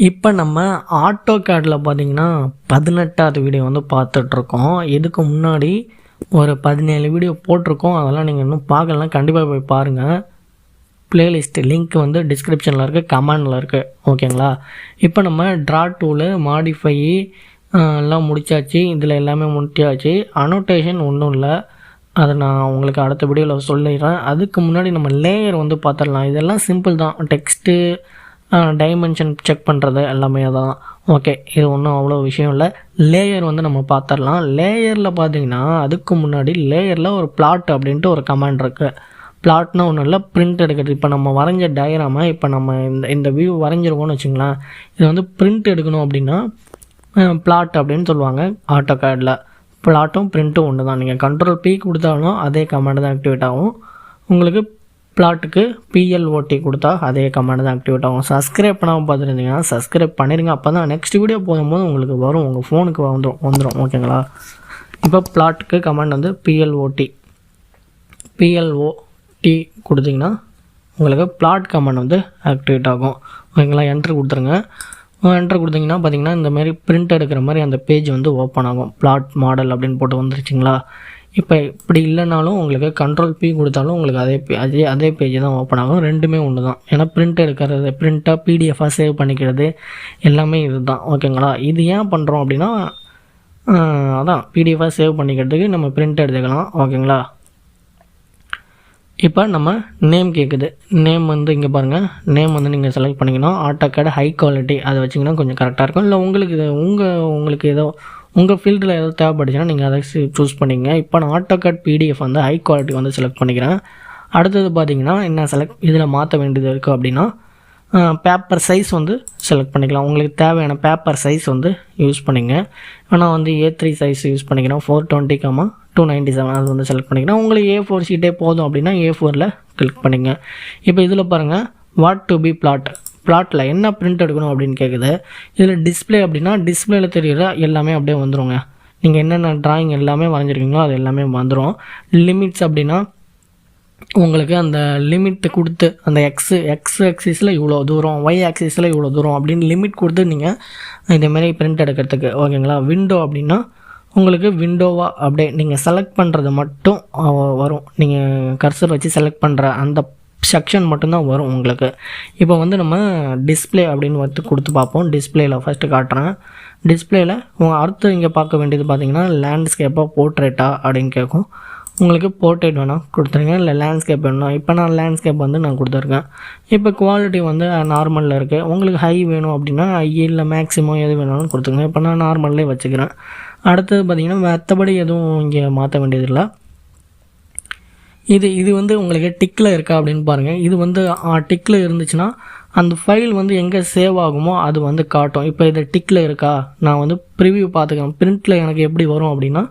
இப்போ நம்ம ஆட்டோகேடில் பார்த்தீங்கன்னா 18வது வீடியோ வந்து பார்த்துட்ருக்கோம். இதுக்கு முன்னாடி ஒரு 17 வீடியோ போட்டிருக்கோம். அதெல்லாம் நீங்கள் இன்னும் பார்க்கலாம், கண்டிப்பாக போய் பாருங்கள். ப்ளேலிஸ்ட்டு லிங்க் வந்து டிஸ்கிரிப்ஷனில் இருக்குது, கமெண்டில் இருக்குது. ஓகேங்களா? இப்போ நம்ம ட்ரா டூலு மாடிஃபை எல்லாம் முடித்தாச்சு. இதில் எல்லாமே முடிச்சாச்சு. அனோட்டேஷன் ஒன்றும் இல்லை, அதை நான் உங்களுக்கு அடுத்த வீடியோவில் சொல்லிடுறேன். அதுக்கு முன்னாடி நம்ம லேயர் வந்து பார்த்துடலாம். இதெல்லாம் சிம்பிள் தான். டெக்ஸ்ட்டு டைமென்ஷன் செக் பண்ணுறது எல்லாமே தான். ஓகே, இது ஒன்றும் அவ்வளோ விஷயம் இல்லை. லேயர் வந்து நம்ம பார்த்துடலாம். லேயரில் பார்த்தீங்கன்னா அதுக்கு முன்னாடி லேயரில் ஒரு பிளாட் அப்படின்ட்டு ஒரு கமாண்ட் இருக்குது. பிளாட்னா ஒன்றும் இல்லை, பிரிண்ட் எடுக்கிறது. இப்போ நம்ம வரைஞ்ச டயராமை இப்போ நம்ம இந்த வியூ வரைஞ்சிருக்கோம்னு வச்சுங்களேன். இது வந்து பிரிண்ட் எடுக்கணும் அப்படின்னா பிளாட் அப்படின்னு சொல்லுவாங்க ஆட்டோகேடில். பிளாட்டும் பிரிண்ட்டும் ஒன்று தான். நீங்கள் கண்ட்ரோல் பி கொடுத்தாலும் அதே கமாண்ட் தான் ஆக்டிவேட் ஆகும். உங்களுக்கு பிளாட்டுக்கு PLOT கொடுத்தா அதே கமாண்ட் தான் ஆக்டிவேட் ஆகும். சப்ஸ்கிரைப் பண்ணாமல் பார்த்துருந்தீங்கன்னா சப்ஸ்கிரைப் பண்ணிடுங்க. அப்போ தான் நெக்ஸ்ட் வீடியோ போகும்போது உங்களுக்கு வரும், உங்கள் ஃபோனுக்கு வந்துடும். ஓகேங்களா? இப்போ பிளாட்டுக்கு கமாண்ட் வந்து PLOT கொடுத்திங்கன்னா உங்களுக்கு பிளாட் கமாண்ட் வந்து ஆக்டிவேட் ஆகும். ஓகேங்களா? என்ட்ரு கொடுத்துருங்க. என்ட்ரு கொடுத்தீங்கன்னா பார்த்தீங்கன்னா இந்தமாரி பிரிண்ட் எடுக்கிற மாதிரி அந்த பேஜ் வந்து ஓப்பன் ஆகும். பிளாட் மாடல் அப்படின்னு போட்டு வந்துருச்சுங்களா? இப்போ இப்படி இல்லைனாலும் உங்களுக்கு கண்ட்ரோல் P கொடுத்தாலும் உங்களுக்கு அதே பேஜ் தான் ஓப்பன் ஆகும். ரெண்டுமே ஒன்று தான். ஏன்னா பிரிண்ட் எடுக்கிறது, பிரிண்ட்டாக PDF சேவ் பண்ணிக்கிறது எல்லாமே இது தான். ஓகேங்களா? இது ஏன் பண்ணுறோம் அப்படின்னா அதான் PDF சேவ் பண்ணிக்கிறதுக்கு நம்ம பிரிண்ட் எடுத்துக்கலாம். ஓகேங்களா? இப்போ நம்ம நேம் கேட்குது. நேம் வந்து இங்கே பாருங்கள், நேம் வந்து நீங்கள் செலக்ட் பண்ணிக்கணும். ஆட்டோகேட் ஹை குவாலிட்டி அதை வச்சிங்கன்னா கொஞ்சம் கரெக்டாக இருக்கும். இல்லை உங்களுக்கு ஏதோ உங்கள் ஃபீல்டில் ஏதோ தேவைப்பட்டுச்சுன்னா நீங்கள் அதை சூஸ் பண்ணிங்க. இப்போ நான் ஆட்டோகேட் PDF வந்து ஹை குவாலிட்டி வந்து செலக்ட் பண்ணிக்கிறேன். அடுத்தது பார்த்தீங்கன்னா என்ன இதில் மாற்ற வேண்டியது இருக்குது அப்படின்னா பேப்பர் சைஸ் வந்து செலக்ட் பண்ணிக்கலாம். உங்களுக்கு தேவையான பேப்பர் சைஸ் வந்து யூஸ் பண்ணிங்க. ஆனால் வந்து A3 சைஸ் யூஸ் பண்ணிக்கிறேன். 420,297 அது வந்து செலக்ட் பண்ணிக்கிறேன். உங்களுக்கு A4 ஷீட்டே போதும் அப்படின்னா A4ல் கிளிக் பண்ணிங்க. இப்போ இதில் பாருங்கள், வாட் டு பி பிளாட்டில் என்ன பிரிண்ட் எடுக்கணும் அப்படின்னு கேட்குது. இதில் டிஸ்பிளே அப்படின்னா டிஸ்பிளேயில் தெரிகிற எல்லாமே அப்படியே வந்துடுங்க. நீங்கள் என்னென்ன ட்ராயிங் எல்லாமே வரைஞ்சிருக்கீங்களோ அது எல்லாமே வந்துடும். லிமிட்ஸ் அப்படின்னா உங்களுக்கு அந்த லிமிட்டு கொடுத்து அந்த எக்ஸ் ஆக்சிஸில் இவ்வளோ தூரம், Y ஆக்சிஸில் இவ்வளோ தூரம் அப்படின்னு லிமிட் கொடுத்து நீங்கள் இதேமாரி பிரிண்ட் எடுக்கிறதுக்கு. ஓகேங்களா? விண்டோ அப்படின்னா உங்களுக்கு விண்டோவாக அப்படியே நீங்கள் செலக்ட் பண்ணுறது மட்டும் வரும். நீங்கள் கர்சர் வச்சு செலக்ட் பண்ணுற அந்த செக்ஷன் மட்டும்தான் வரும் உங்களுக்கு. இப்போ வந்து நம்ம டிஸ்பிளே அப்படின்னு வந்து கொடுத்து பார்ப்போம். டிஸ்பிளேயில் ஃபஸ்ட்டு காட்டுறேன். டிஸ்பிளேயில் அடுத்து இங்கே பார்க்க வேண்டியது பார்த்தீங்கன்னா லேண்ட்ஸ்கேப்பாக போர்ட்ரேட்டா அப்படின்னு கேட்கும். உங்களுக்கு போர்ட்ரேட் வேணால் கொடுத்துருங்க, இல்லை லேண்ட்ஸ்கேப் வேணும். இப்போ நான் லேண்ட்ஸ்கேப் வந்து நான் கொடுத்துருக்கேன். இப்போ குவாலிட்டி வந்து நார்மலில் இருக்குது. உங்களுக்கு ஹை வேணும் அப்படின்னா ஹை இல்லை மேக்ஸிமம் எது வேணாலும் கொடுத்துருங்க. இப்போ நான் நார்மல்லே வச்சுக்கிறேன். அடுத்தது பார்த்திங்கன்னா மற்றபடி எதுவும் இங்கே மாற்ற வேண்டியதில்லை. இது வந்து உங்களுக்கு டிக்கில் இருக்கா அப்படின்னு பாருங்கள். இது வந்து டிக்கில் இருந்துச்சுன்னா அந்த ஃபைல் வந்து எங்கே சேவ் ஆகுமோ அது வந்து காட்டும். இப்போ இது டிக்கில் இருக்கா, நான் வந்து ப்ரிவியூ பார்த்துக்கலாம். பிரிண்ட்டில் எனக்கு எப்படி வரும் அப்படின்னா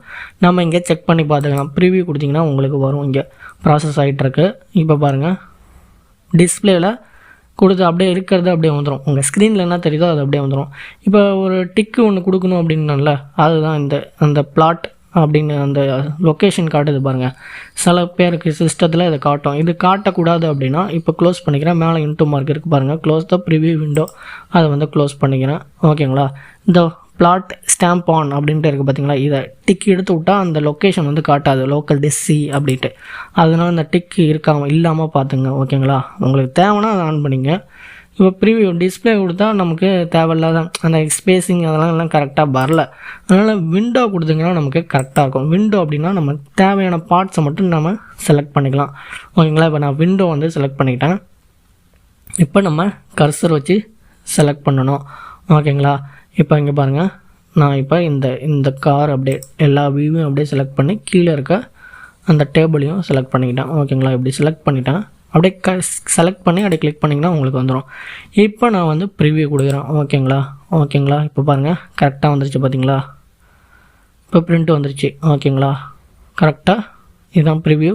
நம்ம இங்கே செக் பண்ணி பார்த்துக்கலாம். ப்ரிவியூ கொடுத்திங்கன்னா உங்களுக்கு வரும். இங்கே ப்ராசஸ் ஆகிட்டுருக்கு. இப்போ பாருங்கள், டிஸ்பிளேயில் கொடுத்து அப்படியே இருக்கிறது அப்படியே வந்துடும். உங்கள் ஸ்க்ரீனில் என்ன தெரியுதோ அது அப்படியே வந்துடும். இப்போ ஒரு டிக்கு ஒன்று கொடுக்கணும் அப்படின்னால அதுதான் அந்த பிளாட் அப்படின்னு அந்த லொக்கேஷன் காட்டுது பாருங்கள். சில பேருக்கு சிஸ்டத்தில் இதை காட்டும். இது காட்டக்கூடாது அப்படின்னா இப்போ க்ளோஸ் பண்ணிக்கிறேன். மேலே இன்டூ மார்க் இருக்குது பாருங்கள், க்ளோஸ் த ப்ரிவியூ விண்டோ, அதை வந்து க்ளோஸ் பண்ணிக்கிறேன். ஓகேங்களா? இந்த பிளாட் ஸ்டாம்ப் ஆன் அப்படின்ட்டு இருக்குது பார்த்தீங்களா, இதை டிக் எடுத்து விட்டால் அந்த லொக்கேஷன் வந்து காட்டாது, லோக்கல் டிஸ்சி அப்படின்ட்டு. அதனால் இந்த டிக் இல்லாமல் பார்த்துங்க. ஓகேங்களா? உங்களுக்கு தேவைன்னா அதை ஆன் பண்ணிங்க. இப்போ ப்ரிவியூ டிஸ்பிளே கொடுத்தா நமக்கு தேவையில்லாத அந்த ஸ்பேஸிங் அதெல்லாம் எல்லாம் கரெக்டாக வரல. அதனால் விண்டோ கொடுத்தீங்கன்னா நமக்கு கரெக்டாக இருக்கும். விண்டோ அப்படின்னா நம்ம தேவையான பார்ட்ஸை மட்டும் நம்ம செலக்ட் பண்ணிக்கலாம். ஓகேங்களா? இப்போ நான் விண்டோ வந்து செலக்ட் பண்ணிக்கிட்டேன். இப்போ நம்ம கர்சர் வச்சு செலக்ட் பண்ணணும். ஓகேங்களா? இப்போ இங்கே பாருங்கள், நான் இப்போ இந்த கார் அப்படியே எல்லா வியூவையும் அப்படியே செலக்ட் பண்ணி கீழே இருக்க அந்த டேபிளையும் செலக்ட் பண்ணிக்கிட்டேன். ஓகேங்களா? இப்படி செலக்ட் பண்ணிட்டேன். அப்படியே செலக்ட் பண்ணி அப்படியே கிளிக் பண்ணிங்கன்னா உங்களுக்கு வந்துடும். இப்போ நான் வந்து ப்ரிவியூ கொடுக்குறேன். ஓகேங்களா? இப்போ பாருங்கள், கரெக்டாக வந்துருச்சு பார்த்தீங்களா? இப்போ பிரிண்ட் வந்துருச்சு. ஓகேங்களா? கரெக்டாக இதுதான் ப்ரிவியூ,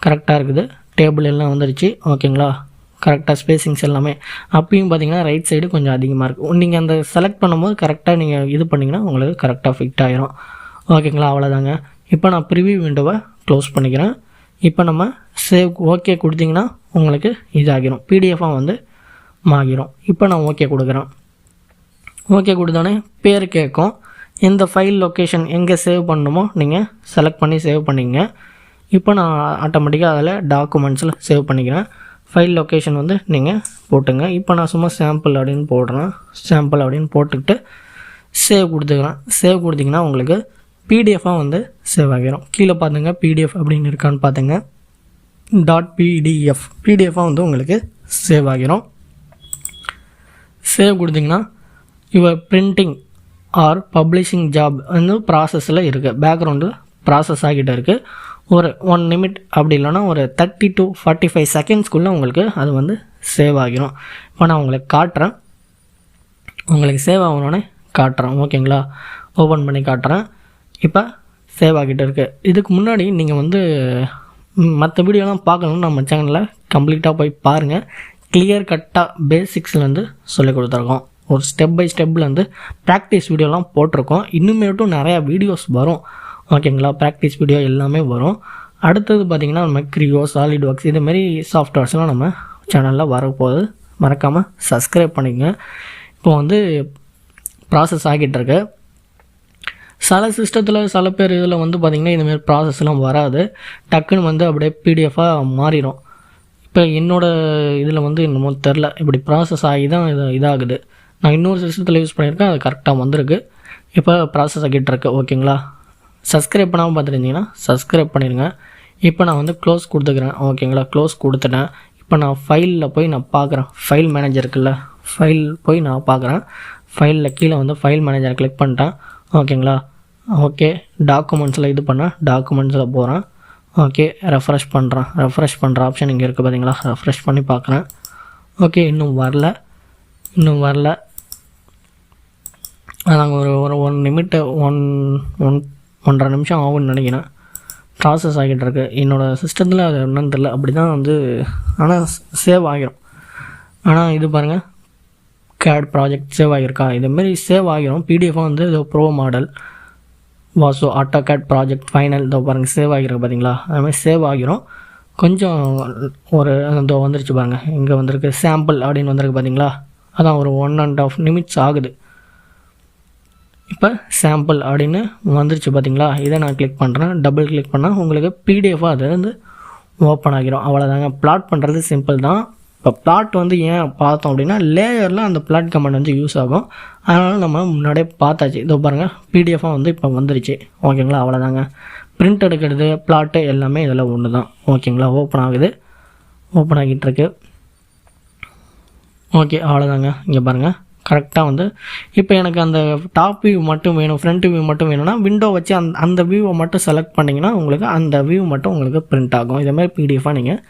கரெக்டாக இருக்குது. டேபிள் எல்லாம் வந்துருச்சு. ஓகேங்களா? கரெக்டாக ஸ்பேசிங்ஸ் எல்லாமே. அப்பயும் பார்த்தீங்கன்னா ரைட் சைடு கொஞ்சம் அதிகமாக இருக்குது. நீங்கள் அந்த செலக்ட் பண்ணும்போது கரெக்டாக நீங்கள் இது பண்ணிங்கன்னா உங்களுக்கு கரெக்டாக ஃபிட் ஆகிரும். ஓகேங்களா? அவ்வளோதாங்க. இப்போ நான் ப்ரிவியூ விண்டோவை க்ளோஸ் பண்ணிக்கிறேன். இப்போ நம்ம சேவ் ஓகே கொடுத்திங்கன்னா உங்களுக்கு இதாகிரும், PDF வந்து மாறிடும். இப்போ நான் ஓகே கொடுக்குறேன். ஓகே கொடுத்தானே பேர் கேட்கும். இந்த ஃபைல் லொக்கேஷன் எங்கே சேவ் பண்ணணுமோ நீங்கள் செலக்ட் பண்ணி சேவ் பண்ணிங்க. இப்போ நான் ஆட்டோமேட்டிக்காக அதில் டாக்குமெண்ட்ஸில் சேவ் பண்ணிக்கிறேன். ஃபைல் லொக்கேஷன் வந்து நீங்கள் போட்டுங்க. இப்போ நான் சும்மா சாம்பிள் அப்படின்னு போடுறேன். சாம்பிள் அப்படின்னு போட்டுக்கிட்டு சேவ் கொடுத்துக்கிறேன். சேவ் கொடுத்திங்கன்னா உங்களுக்கு பிடிஎஃபாக வந்து சேவ் ஆகிரும். கீழே பார்த்துங்க பிடிஎஃப் அப்படின்னு இருக்கான்னு பார்த்துங்க. .pdf பிடிஎஃபாக வந்து உங்களுக்கு சேவ் ஆகிரும். சேவ் கொடுத்திங்கன்னா your printing or publishing job வந்து ப்ராசஸில் இருக்குது. பேக்ரவுண்டு ப்ராசஸ் ஆகிட்டு இருக்குது. ஒரு 1 நிமிட் அப்படி இல்லைனா ஒரு 30 to 45 செகண்ட்ஸ்க்குள்ளே உங்களுக்கு அது வந்து சேவ் ஆகிரும். இப்போ நான் உங்களுக்கு காட்டுறேன். உங்களுக்கு சேவ் ஆகணுன்னே காட்டுறேன். ஓகேங்களா, ஓப்பன் பண்ணி காட்டுறேன். இப்போ சேவ் ஆகிட்டு இருக்குது. இதுக்கு முன்னாடி நீங்கள் வந்து மற்ற வீடியோலாம் பார்க்கணுன்னு நம்ம சேனலில் கம்ப்ளீட்டாக போய் பாருங்கள். கிளியர் கட்டாக பேசிக்ஸ்லேருந்து சொல்லிக் கொடுத்துருக்கோம். ஒரு ஸ்டெப் பை ஸ்டெப்லேருந்து ப்ராக்டிஸ் வீடியோலாம் போட்டிருக்கோம். இன்னுமேட்டும் நிறையா வீடியோஸ் வரும். ஓகேங்களா, ப்ராக்டிஸ் வீடியோ எல்லாமே வரும். அடுத்தது பார்த்திங்கன்னா நம்ம க்ரியோ, சாலிட் ஒர்க்ஸ் இதுமாரி சாஃப்ட்வேர்ஸ்லாம் நம்ம சேனலில் வரப்போகுது. மறக்காமல் சப்ஸ்கிரைப் பண்ணிக்கங்க. இப்போ வந்து ப்ராசஸ் ஆகிட்டுருக்கு. சில சிஸ்டத்தில் சில பேர் இதில் வந்து பார்த்திங்கன்னா இதுமாரி ப்ராசஸ்லாம் வராது. டக்குன்னு வந்து அப்படியே பிடிஎஃபாக மாறிடும். இப்போ என்னோடய இதில் வந்து என்னமோ தெரில, இப்படி ப்ராசஸ் ஆகி தான் இதாகுது. நான் இன்னொரு சிஸ்டத்தில் யூஸ் பண்ணியிருக்கேன், அது கரெக்டாக வந்திருக்கு. இப்போ ப்ராசஸ் ஆகிட்டு இருக்கு. ஓகேங்களா, சப்ஸ்கிரைப் பண்ணாமல் பார்த்துருந்தீங்கன்னா சப்ஸ்கிரைப் பண்ணிடுங்க. இப்போ நான் வந்து க்ளோஸ் கொடுத்துக்கிறேன். ஓகேங்களா, க்ளோஸ் கொடுத்துட்டேன். இப்போ நான் ஃபைலில் போய் நான் பார்க்குறேன். ஃபைல் மேனேஜர் இருக்குல்ல, ஃபைல் போய் நான் பார்க்குறேன். ஃபைலில் கீழே வந்து ஃபைல் மேனேஜர் கிளிக் பண்ணிட்டேன். ஓகேங்களா, ஓகே டாக்குமெண்ட்ஸில் இது பண்ணேன். டாக்குமெண்ட்ஸில் போகிறேன். ஓகே ரெஃப்ரெஷ் பண்ணுறேன். ரெஃப்ரெஷ் பண்ணுற ஆப்ஷன் இங்கே இருக்குது பார்த்தீங்களா, ரெஃப்ரெஷ் பண்ணி பார்க்குறேன். ஓகே இன்னும் வரல. நாங்கள் ஒரு 1 நிமிட் 1.5 நிமிஷம் ஆகும்னு நினைக்கிறேன். ப்ராசஸ் ஆகிட்டு இருக்கு. என்னோடய சிஸ்டத்தில் அது என்னன்னு தெரில, அப்படி தான் வந்து ஆனால் சேவ் ஆகிரும். ஆனால் இது பாருங்கள், கேட் ப்ராஜெக்ட் சேவ் ஆகிருக்கா, இதுமாரி சேவ் ஆகிரும். பிடிஎஃபாக வந்து இது ப்ரோ மாடல் வாசோ ஆட்டோகேட் ப்ராஜெக்ட் ஃபைனல் இதோ பாருங்கள் சேவ் ஆகிருக்கு பார்த்தீங்களா, அதுமாதிரி சேவ் ஆகிரும். கொஞ்சம் ஒரு இதோ வந்துருச்சு பாருங்கள், இங்கே வந்திருக்கு சாம்பிள் அப்படின்னு வந்திருக்கு பார்த்தீங்களா, அதான் ஒரு 1.5 நிமிட்ஸ் ஆகுது. இப்போ சாம்பிள் அப்படின்னு வந்துருச்சு பார்த்தீங்களா. இதை நான் கிளிக் பண்ணுறேன். டபுள் கிளிக் பண்ணால் உங்களுக்கு பிடிஎஃபாக அது வந்து ஓப்பன் ஆகிரும். அவ்வளோதாங்க. பிளாட் பண்ணுறது சிம்பிள் தான். இப்போ பிளாட் வந்து ஏன் பார்த்தோம் அப்படின்னா லேயரில் அந்த பிளாட் கமெண்ட் வந்து யூஸ் ஆகும். அதனால் நம்ம முன்னாடியே பார்த்தாச்சு. இதோ பாருங்கள் பிடிஎஃபாக வந்து இப்போ வந்துருச்சு. ஓகேங்களா, அவ்வளோதாங்க. பிரிண்ட் எடுக்கிறது பிளாட்டு எல்லாமே இதில் ஒன்று தான். ஓகேங்களா, ஓப்பன் ஆகுது, ஓப்பன் ஆகிட்டுருக்கு. ஓகே அவ்வளோதாங்க. இங்கே பாருங்கள் கரெக்டாக வந்து இப்போ எனக்கு அந்த டாப் வியூ மட்டும் வேணும், ஃப்ரண்ட் வியூ மட்டும் வேணும்னா விண்டோ வச்சு அந்த வியூவை மட்டும் செலக்ட் பண்ணிங்கன்னா உங்களுக்கு அந்த வியூ மட்டும் உங்களுக்கு பிரிண்ட் ஆகும். இதேமாதிரி பிடிஎஃபாக நீங்கள்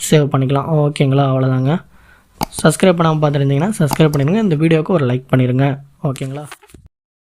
சேவ் பண்ணிக்கலாம். ஓகேங்களா, அவ்வளோதாங்க. சப்ஸ்கிரைப் பண்ணாமல் பார்த்துருந்தீங்கன்னா சப்ஸ்கிரைப் பண்ணிடுங்க. இந்த வீடியோவுக்கு ஒரு லைக் பண்ணிடுங்க. ஓகேங்களா.